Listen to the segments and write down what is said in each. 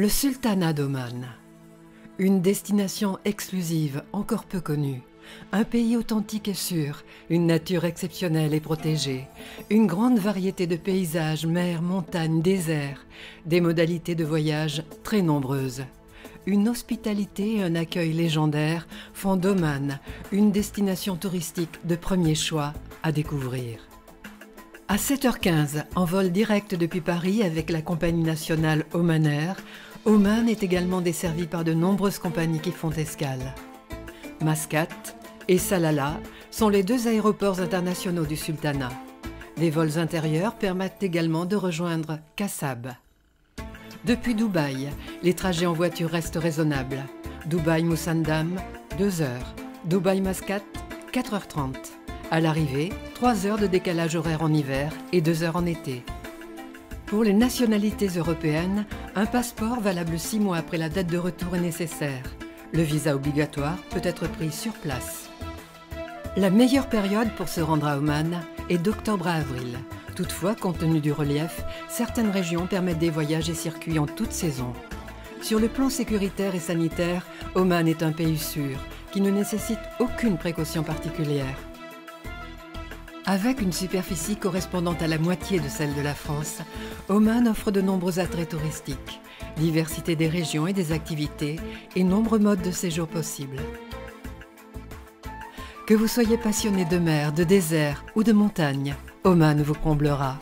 Le sultanat d'Oman, une destination exclusive encore peu connue, un pays authentique et sûr, une nature exceptionnelle et protégée, une grande variété de paysages, mers, montagnes, déserts, des modalités de voyage très nombreuses. Une hospitalité et un accueil légendaires font d'Oman une destination touristique de premier choix à découvrir. À 7h15, en vol direct depuis Paris avec la compagnie nationale Oman Air, Oman est également desservi par de nombreuses compagnies qui font escale. Mascate et Salalah sont les deux aéroports internationaux du sultanat. Des vols intérieurs permettent également de rejoindre Kassab. Depuis Dubaï, les trajets en voiture restent raisonnables. Dubaï-Musandam, 2 heures. Dubaï-Mascate, 4h30. À l'arrivée, 3 heures de décalage horaire en hiver et 2 heures en été. Pour les nationalités européennes, un passeport valable 6 mois après la date de retour est nécessaire. Le visa obligatoire peut être pris sur place. La meilleure période pour se rendre à Oman est d'octobre à avril. Toutefois, compte tenu du relief, certaines régions permettent des voyages et circuits en toute saison. Sur le plan sécuritaire et sanitaire, Oman est un pays sûr, qui ne nécessite aucune précaution particulière. Avec une superficie correspondant à la moitié de celle de la France, Oman offre de nombreux attraits touristiques, diversité des régions et des activités et nombreux modes de séjour possibles. Que vous soyez passionné de mer, de désert ou de montagne, Oman vous comblera.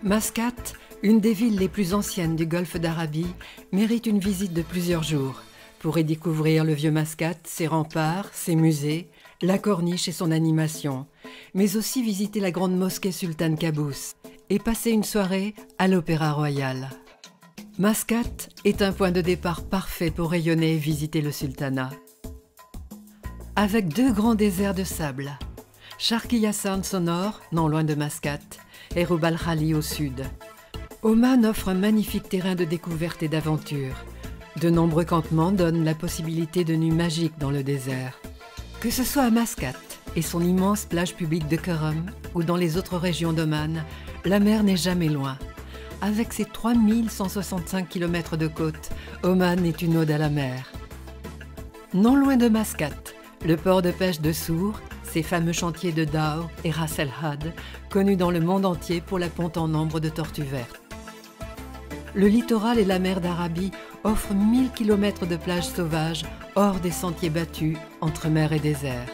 Mascate, une des villes les plus anciennes du golfe d'Arabie, mérite une visite de plusieurs jours pour y découvrir le vieux Mascate, ses remparts, ses musées, la corniche et son animation, mais aussi visiter la grande mosquée Sultan Qaboos et passer une soirée à l'Opéra Royal. Mascate est un point de départ parfait pour rayonner et visiter le sultanat. Avec 2 grands déserts de sable, Sharqiya Sands au nord, non loin de Mascate, et Rub al Khali au sud. Oman offre un magnifique terrain de découverte et d'aventure. De nombreux campements donnent la possibilité de nuits magiques dans le désert. Que ce soit à Mascate et son immense plage publique de Kerum ou dans les autres régions d'Oman, la mer n'est jamais loin. Avec ses 3165 km de côte, Oman est une ode à la mer. Non loin de Mascate, le port de pêche de Sour, ses fameux chantiers de Dao et Ras El Had, connus dans le monde entier pour la ponte en nombre de tortues vertes. Le littoral et la mer d'Arabie offrent 1000 km de plages sauvages hors des sentiers battus entre mer et désert.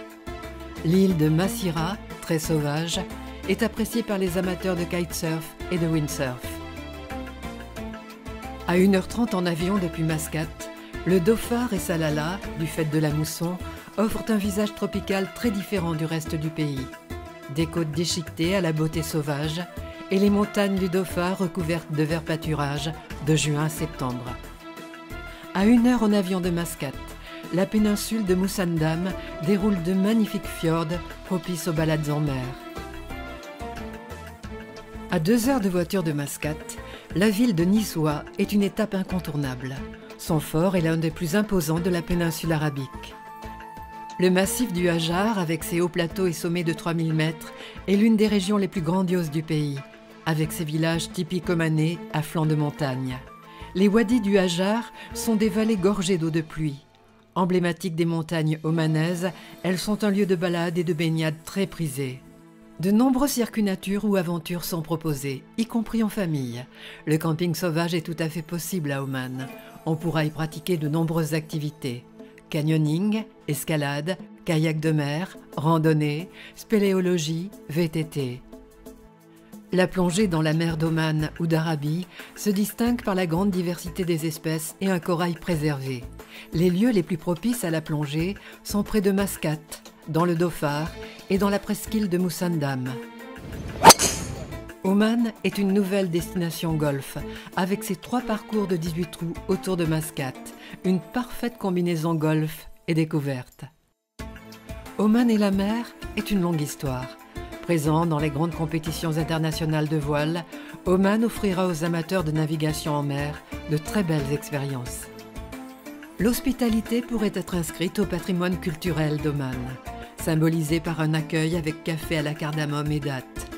L'île de Masira, très sauvage, est appréciée par les amateurs de kitesurf et de windsurf. À 1h30 en avion depuis Mascate, le Dhofar et Salalah, du fait de la mousson, offrent un visage tropical très différent du reste du pays. Des côtes déchiquetées à la beauté sauvage et les montagnes du Dhofar recouvertes de verts pâturages de juin à septembre. À 1 heure en avion de Mascate, la péninsule de Musandam déroule de magnifiques fjords propices aux balades en mer. À 2 heures de voiture de Mascate, la ville de Nizwa est une étape incontournable. Son fort est l'un des plus imposants de la péninsule arabique. Le massif du Hajar, avec ses hauts plateaux et sommets de 3000 mètres, est l'une des régions les plus grandioses du pays, avec ses villages typiques omanais à flanc de montagne. Les wadis du Hajar sont des vallées gorgées d'eau de pluie. Emblématiques des montagnes omanaises, elles sont un lieu de balade et de baignade très prisé. De nombreux circuits nature ou aventures sont proposés, y compris en famille. Le camping sauvage est tout à fait possible à Oman. On pourra y pratiquer de nombreuses activités. Canyoning, escalade, kayak de mer, randonnée, spéléologie, VTT. La plongée dans la mer d'Oman ou d'Arabie se distingue par la grande diversité des espèces et un corail préservé. Les lieux les plus propices à la plongée sont près de Mascate, dans le Dhofar et dans la presqu'île de Musandam. Oman est une nouvelle destination golf, avec ses 3 parcours de 18 trous autour de Mascate, une parfaite combinaison golf et découverte. Oman et la mer est une longue histoire. Présent dans les grandes compétitions internationales de voile, Oman offrira aux amateurs de navigation en mer de très belles expériences. L'hospitalité pourrait être inscrite au patrimoine culturel d'Oman, symbolisé par un accueil avec café à la cardamome et dattes.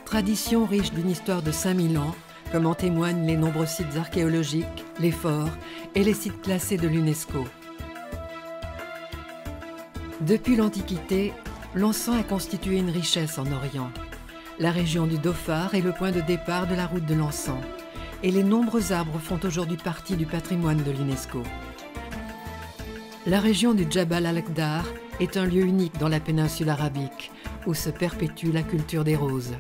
Tradition riche d'une histoire de 5000 ans, comme en témoignent les nombreux sites archéologiques, les forts et les sites classés de l'UNESCO. Depuis l'Antiquité, l'encens a constitué une richesse en Orient. La région du Dhofar est le point de départ de la route de l'encens, et les nombreux arbres font aujourd'hui partie du patrimoine de l'UNESCO. La région du Djabal al-Akhdar est un lieu unique dans la péninsule arabique, où se perpétue la culture des roses.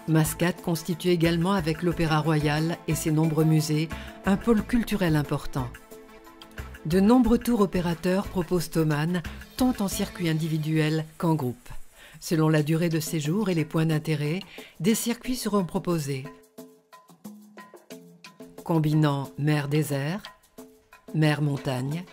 Mascate constitue également, avec l'Opéra Royal et ses nombreux musées, un pôle culturel important. De nombreux tours opérateurs proposent aux Man, tant en circuit individuel qu'en groupe. Selon la durée de séjour et les points d'intérêt, des circuits seront proposés, combinant mer-désert, mer-montagne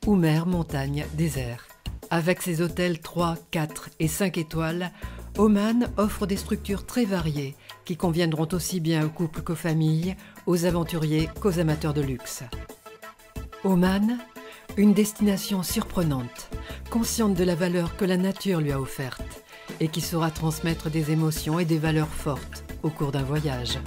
ou mer-montagne-désert. Avec ses hôtels 3, 4 et 5 étoiles, Oman offre des structures très variées qui conviendront aussi bien aux couples qu'aux familles, aux aventuriers qu'aux amateurs de luxe. Oman, une destination surprenante, consciente de la valeur que la nature lui a offerte et qui saura transmettre des émotions et des valeurs fortes au cours d'un voyage.